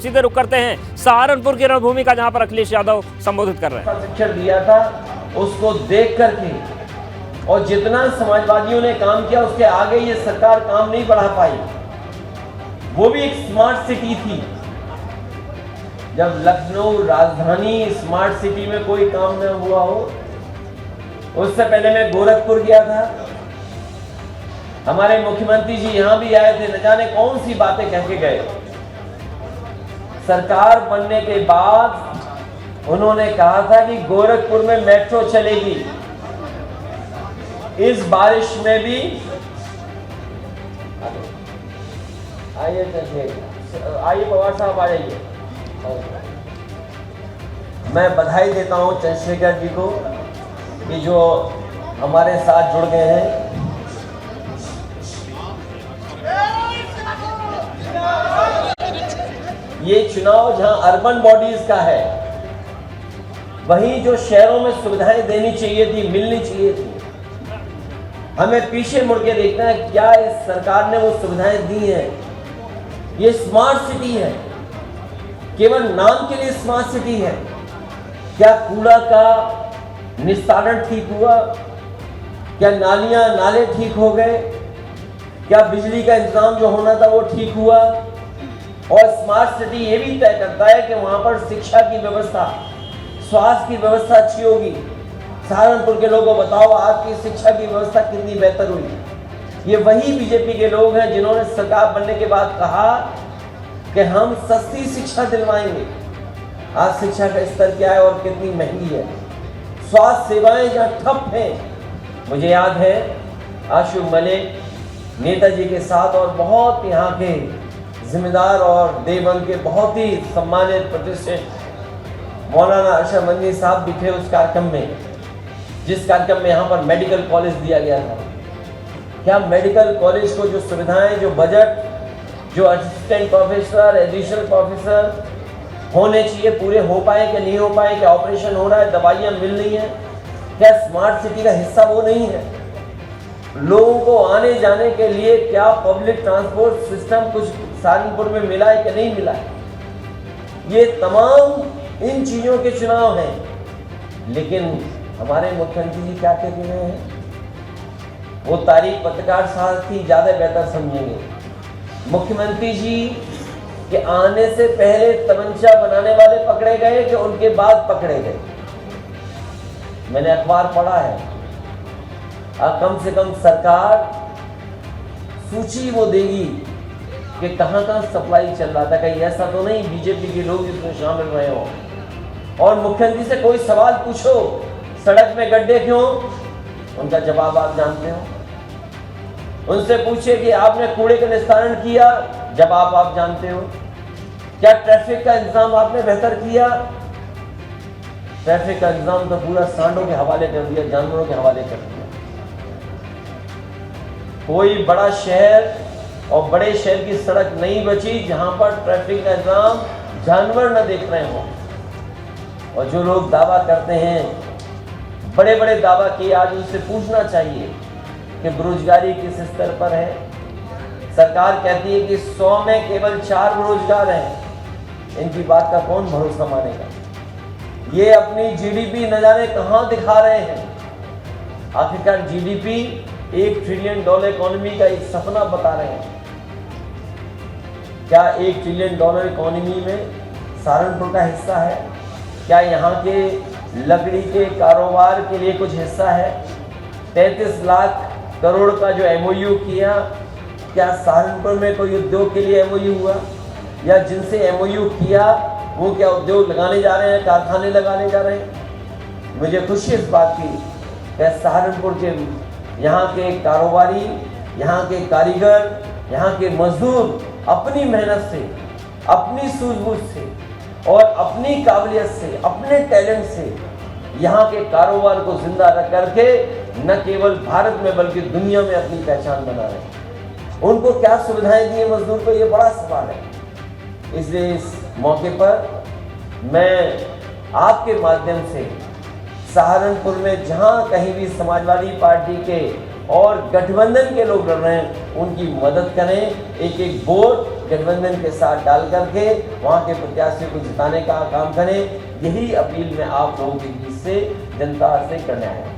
सीधे रुक करते हैं सहारनपुर की रणभूमि का, जहां पर अखिलेश यादव संबोधित कर रहे हैं। शिक्षण दिया था उसको देख करके, और जितना समाजवादियों ने काम किया उसके आगे ये सरकार काम नहीं बढ़ा पाई। वो भी एक स्मार्ट सिटी थी। जब लखनऊ राजधानी स्मार्ट सिटी में कोई काम न हुआ हो, उससे पहले मैं गोरखपुर गया था। हमारे मुख्यमंत्री जी यहां भी आए थे, न जाने कौन सी बातें कह के गए। सरकार बनने के बाद उन्होंने कहा था कि गोरखपुर में मेट्रो चलेगी। इस बारिश में भी आइए पवार साहब आ जाइए। मैं बधाई देता हूं चंद्रशेखर जी को कि जो हमारे साथ जुड़ गए हैं। ये चुनाव जहां अर्बन बॉडीज का है, वहीं जो शहरों में सुविधाएं देनी चाहिए थी, मिलनी चाहिए थी, हमें पीछे मुड़ के देखना है क्या इस सरकार ने वो सुविधाएं दी हैं। ये स्मार्ट सिटी है, केवल नाम के लिए स्मार्ट सिटी है। क्या कूड़ा का निस्तारण ठीक हुआ? क्या नालियां नाले ठीक हो गए? क्या बिजली का इंतजाम जो होना था वो ठीक हुआ? और स्मार्ट सिटी ये भी तय करता है कि वहां पर शिक्षा की व्यवस्था, स्वास्थ्य की व्यवस्था अच्छी होगी। सहारनपुर के लोगों को बताओ आपकी शिक्षा की व्यवस्था कितनी बेहतर हुई। ये वही बीजेपी के लोग हैं जिन्होंने सरकार बनने के बाद कहा कि हम सस्ती शिक्षा दिलवाएंगे। आज शिक्षा का स्तर क्या है और कितनी महंगी है। स्वास्थ्य सेवाएं जहां ठप हैं, मुझे याद है आशु मलिक नेताजी के साथ और बहुत यहाँ के जिम्मेदार और देवबंद के बहुत ही सम्मानित प्रतिष्ठित मौलाना अशरफ मदनी साहब भी थे उस कार्यक्रम में, जिस कार्यक्रम में यहाँ पर मेडिकल कॉलेज दिया गया था। क्या मेडिकल कॉलेज को जो सुविधाएं, जो बजट, जो असिस्टेंट प्रोफेसर, एडिशनल प्रोफेसर होने चाहिए, पूरे हो पाए कि नहीं हो पाए? क्या ऑपरेशन हो रहा है, दवाइयाँ मिल रही हैं? क्या स्मार्ट सिटी का हिस्सा वो नहीं है? लोगों को आने जाने के लिए क्या पब्लिक ट्रांसपोर्ट सिस्टम कुछ सहारनपुर में मिला है कि नहीं मिला है? ये तमाम इन चीजों के चुनाव हैं। लेकिन हमारे मुख्यमंत्री जी क्या कहते हैं, वो तारीख पत्रकार साथी ज्यादा बेहतर समझेंगे। मुख्यमंत्री जी के आने से पहले तमंचा बनाने वाले पकड़े गए कि उनके बाद पकड़े गए? मैंने अखबार पढ़ा है। कम से कम सरकार सूची वो देगी कि कहां सप्लाई चल रहा था। कहीं ऐसा तो नहीं बीजेपी के लोग इसमें शामिल रहे हो? और मुख्यमंत्री से कोई सवाल पूछो, सड़क में गड्ढे क्यों, उनका जवाब आप जानते हो। उनसे पूछे कि आपने कूड़े का निस्तारण किया, जवाब आप जानते हो। क्या ट्रैफिक का इंतजाम आपने बेहतर किया? ट्रैफिक का इंतजाम तो पूरा सांडों के हवाले कर दिया, जानवरों के हवाले कर दिया। कोई बड़ा शहर और बड़े शहर की सड़क नहीं बची जहां पर ट्रैफिक का इंतजाम जानवर न देख रहे हो। और जो लोग दावा करते हैं, बड़े बड़े दावा किए, आज उनसे पूछना चाहिए कि बेरोजगारी किस स्तर पर है। सरकार कहती है कि 100 में केवल 4 बेरोजगार हैं। इनकी बात का कौन भरोसा मानेगा? ये अपनी जीडीपी न जाने कहां दिखा रहे हैं। आखिरकार जीडीपी $1 ट्रिलियन इकोनॉमी का एक सपना बता रहे हैं। क्या $1 ट्रिलियन इकोनॉमी में सहारनपुर का हिस्सा है? क्या यहाँ के लकड़ी के कारोबार के लिए कुछ हिस्सा है? 33 लाख करोड़ का जो एमओयू किया, क्या सहारनपुर में कोई उद्योग के लिए एमओयू हुआ? या जिनसे एमओयू किया वो क्या उद्योग लगाने जा रहे हैं, कारखाने लगाने जा रहे हैं? मुझे खुशी इस बात की कि सहारनपुर के यहाँ के कारोबारी, यहाँ के कारीगर, यहाँ के मजदूर अपनी मेहनत से, अपनी सूझबूझ से और अपनी काबिलियत से, अपने टैलेंट से यहाँ के कारोबार को जिंदा रख करके न केवल भारत में बल्कि दुनिया में अपनी पहचान बना रहे हैं। उनको क्या सुविधाएं दी मजदूर को, ये बड़ा सवाल है। इसलिए इस मौके पर मैं आपके माध्यम से सहारनपुर में जहां कहीं भी समाजवादी पार्टी के और गठबंधन के लोग लड़ रहे हैं, उनकी मदद करें। एक एक वोट गठबंधन के साथ डाल करके वहाँ के प्रत्याशियों को जिताने का काम करें। यही अपील मैं आप लोगों के बीच से जनता से करने आया हूँ।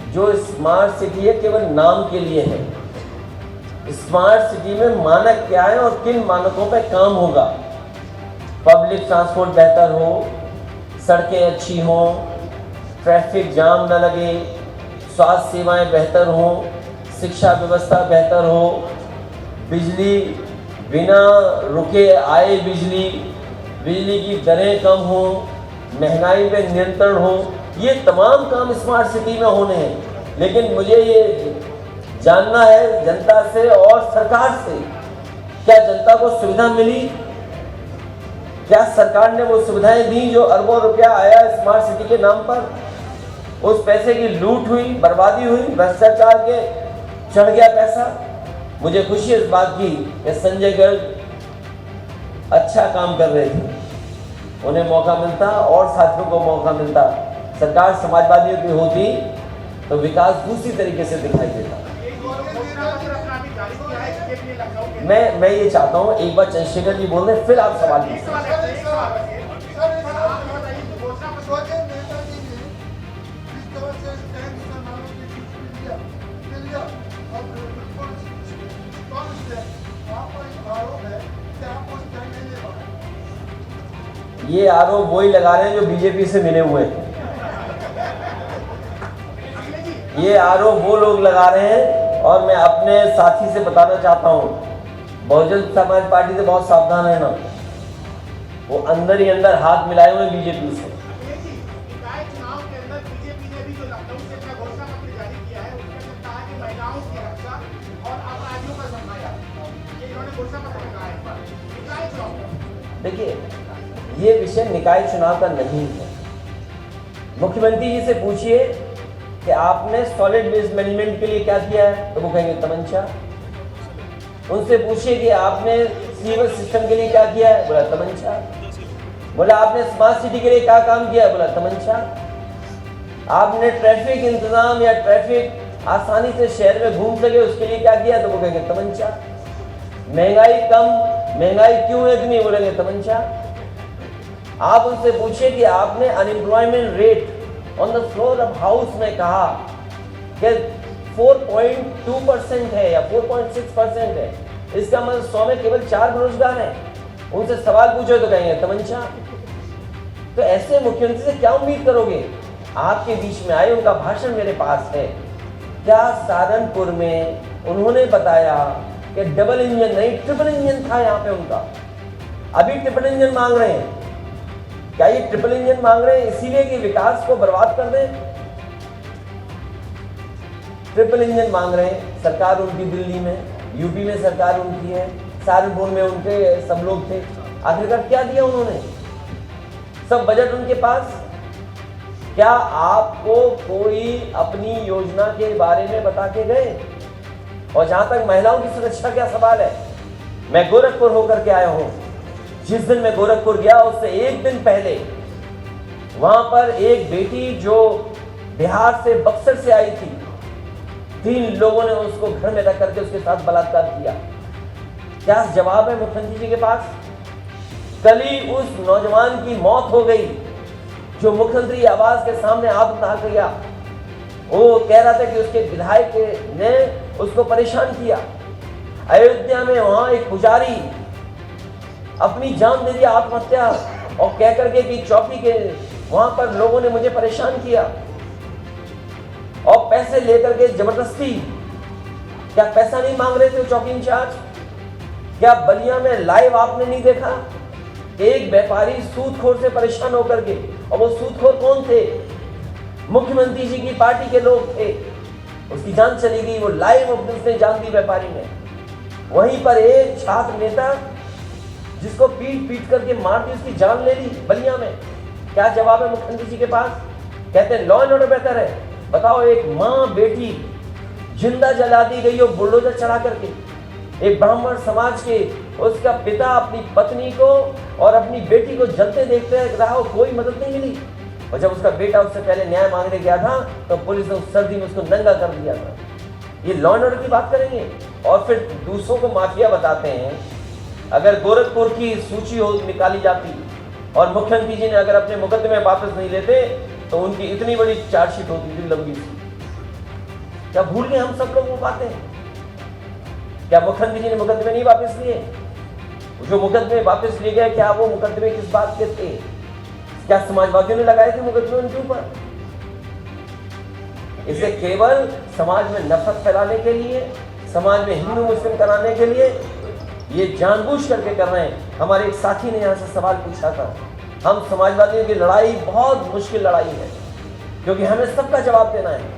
जो स्मार्ट सिटी है केवल नाम के लिए है। स्मार्ट सिटी में मानक क्या है और किन मानकों पर काम होगा। पब्लिक ट्रांसपोर्ट बेहतर हो, सड़कें अच्छी हों, ट्रैफिक जाम न लगे, स्वास्थ्य सेवाएं बेहतर हों, शिक्षा व्यवस्था बेहतर हो, बिजली बिना रुके आए, बिजली की दरें कम हो, महंगाई पे नियंत्रण हो। ये तमाम काम स्मार्ट सिटी में होने हैं। लेकिन मुझे ये जानना है जनता से और सरकार से, क्या जनता को सुविधा मिली? क्या सरकार ने वो सुविधाएं दी जो अरबों रुपया आया स्मार्ट सिटी के नाम पर? उस पैसे की लूट हुई, बर्बादी हुई, भ्रष्टाचार के चढ़ गया पैसा। मुझे खुशी है इस बात की कि संजय गर्ग अच्छा काम कर रहे थे, उन्हें मौका मिलता और साथियों को मौका मिलता। सरकार समाजवादियों की होती तो विकास दूसरी तरीके से दिखाई देता। मैं ये चाहता हूँ एक बार चंद्रशेखर जी बोल रहे, फिर आप सवाल कीजिए। ये आरोप वही लगा रहे हैं जो बीजेपी से मिले हुए हैं। ये आरोप वो लोग लगा रहे हैं और मैं अपने साथी से बताना चाहता हूँ, बहुजन समाज पार्टी से बहुत सावधान है ना, वो अंदर ही अंदर हाथ मिलाए हुए बीजेपी से। देखिए, ये विषय निकाय चुनाव का नहीं है। मुख्यमंत्री जी से पूछिए कि आपने सॉलिड वेस्ट मैनेजमेंट के लिए क्या किया है, तो वो कहेंगे तमंचा। उनसे पूछिए कि आपने सीवर सिस्टम के लिए क्या किया है, बोला तमंचा। बोला आपने स्मार्ट सिटी के लिए क्या काम किया है, बोला तमंचा। आपने ट्रैफिक इंतजाम या ट्रैफिक आसानी से शहर में घूम सके उसके लिए क्या किया, तो वो कहेंगे तमंचा। महंगाई कम, महंगाई क्यों है इतनी, बोलेंगे तमंचा। आप उनसे पूछिए कि आपने unemployment rate on the floor of house में कहा कि 4.2% है या 4.6% है, इसका मतलब 100 में केवल 4 बेरोजगार हैं। उनसे सवाल पूछो तो कहेंगे तमंचा। तो ऐसे मुख्यमंत्री से क्या उम्मीद करोगे? आपके बीच में आए, उनका भाषण मेरे पास है। क्या सहारनपुर में उन्होंने बताया कि डबल इंजन नहीं ट्रिपल इंजन था यहाँ पे उनका, अभी ट्रिपल इंजन मांग रहे हैं। क्या ये ट्रिपल इंजन मांग रहे हैं इसीलिए कि विकास को बर्बाद कर दें? ट्रिपल इंजन मांग रहे हैं। सरकार उनकी दिल्ली में, यूपी में सरकार उनकी है, सहारनपुर में उनके सब लोग थे। आखिरकार क्या दिया उन्होंने? सब बजट उनके पास। क्या आपको कोई अपनी योजना के बारे में बता के गए? और जहां तक महिलाओं की सुरक्षा का सवाल है, मैं गोरखपुर होकर के आया हूं। जिस दिन मैं गोरखपुर गया उससे एक दिन पहले वहां पर एक बेटी जो बिहार से, बक्सर से आई थी, 3 लोगों ने उसको घर में रख करके उसके साथ बलात्कार किया। क्या जवाब है मुख्यमंत्री जी के पास? कल ही उस नौजवान की मौत हो गई जो मुख्यमंत्री आवास के सामने हाथ उठा गया। वो कह रहा था कि उसके विधायक ने उसको परेशान किया। अयोध्या में वहां एक पुजारी अपनी जान दे दिया, आत्महत्या, और कह करके कि चौकी के वहां पर लोगों ने मुझे परेशान किया और पैसे लेकर के जबरदस्ती। क्या पैसा नहीं मांग रहे थे चौकी इंचार्ज? क्या बलिया में लाइव आपने नहीं देखा? एक व्यापारी सूदखोर से परेशान होकर के, और वो सूदखोर कौन थे? मुख्यमंत्री जी की पार्टी के लोग थे। उसकी जान चली गई, वो लाइव उसने जान दी व्यापारी ने। वहीं पर एक छात्र नेता जिसको पीट करके मार दी, उसकी जान ले ली बलिया में। क्या जवाब है मुख्यमंत्री जी के पास? कहते हैं लॉ एंड ऑर्डर बेहतर है। बताओ, एक माँ बेटी जिंदा जला दी गई वो बुलडोजर चढ़ा करके। एक ब्राह्मण समाज के उसका पिता अपनी पत्नी को और अपनी बेटी को जलते देखते रहा, कोई मदद नहीं मिली। और जब उसका बेटा उससे पहले न्याय मांगने गया था तो पुलिस ने उस सर्दी में उसको नंगा कर दिया था। ये लॉ एंड ऑर्डर की बात करेंगे और फिर दूसरों को माफिया बताते हैं। अगर गोरखपुर की सूची हो निकाली जाती और मुख्यमंत्री जी ने अगर अपने मुकदमे वापस नहीं लेते तो उनकी इतनी बड़ी चार्जशीट होती थी लंबी सी। क्या भूल गए हम सब लोग वो बातें? क्या मुख्यमंत्री जी ने मुकदमे नहीं वापस लिए? जो मुकदमे वापस लिए गए क्या वो मुकदमे किस बात के थे? क्या समाजवादियों ने लगाए थे मुकदमे उनके ऊपर? इसे केवल समाज में नफरत फैलाने के लिए, समाज में हिंदू मुस्लिम कराने के लिए ये जानबूझ करके कर रहे हैं। हमारे एक साथी ने यहाँ से सवाल पूछा था। हम समाजवादियों की लड़ाई बहुत मुश्किल लड़ाई है क्योंकि हमें सबका जवाब देना है।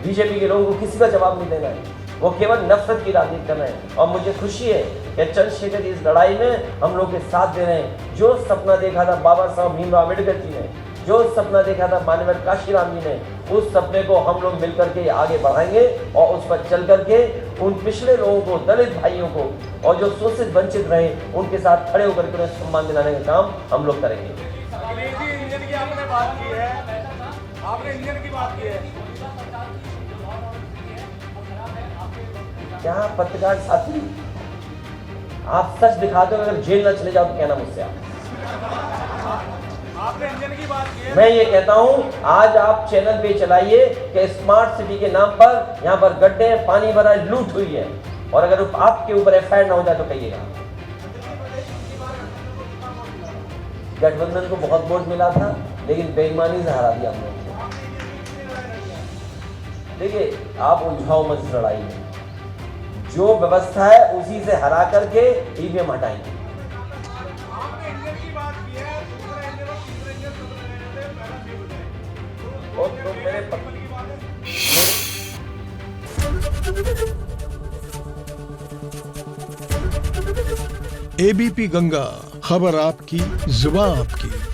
बीजेपी के लोगों को किसी का जवाब नहीं देना है, वो केवल नफरत की राजनीति कर रहे हैं। और मुझे खुशी है कि चंद्रशेखर इस लड़ाई में हम लोग के साथ दे रहे हैं। जो सपना देखा था बाबा साहब भीमराव अम्बेडकर जी ने, जो सपना देखा था माननीय काशीराम जी ने, उस सपने को हम लोग मिलकर के आगे बढ़ाएंगे और उस पर चल करके उन पिछड़े लोगों को, दलित भाइयों को और जो शोषित वंचित रहे उनके साथ खड़े होकर के उन्हें सम्मान दिलाने का काम हम लोग करेंगे। इंजन की आपने बात की है, आपने इंजन की बात की है। क्या पत्रकार साथी, आप सच दिखा दो, अगर जेल न चले जाओ तो कहना मुझसे। आपने इंजन की बात की है। मैं ये कहता हूं आज आप चैनल पे चलाइए कि स्मार्ट सिटी के नाम पर यहाँ पर गड्ढे हैं, पानी भरा है, लूट हुई है, और अगर आपके ऊपर एफआईआर ना हो जाए तो कहिएगा। गठबंधन को बहुत वोट मिला था लेकिन बेईमानी से हरा दिया हम लोग। देखिए आप उलझाओ मत इस लड़ाई में, जो व्यवस्था है उसी से हरा करके ईवीएम हटाएंगे। आपने इंजन की बात की है, दूसरा इंजन और तीसरा इंजन सब रहने से पहला फेल हो जाए। तो मेरे एबीपी गंगा, खबर आपकी, जुबान आपकी।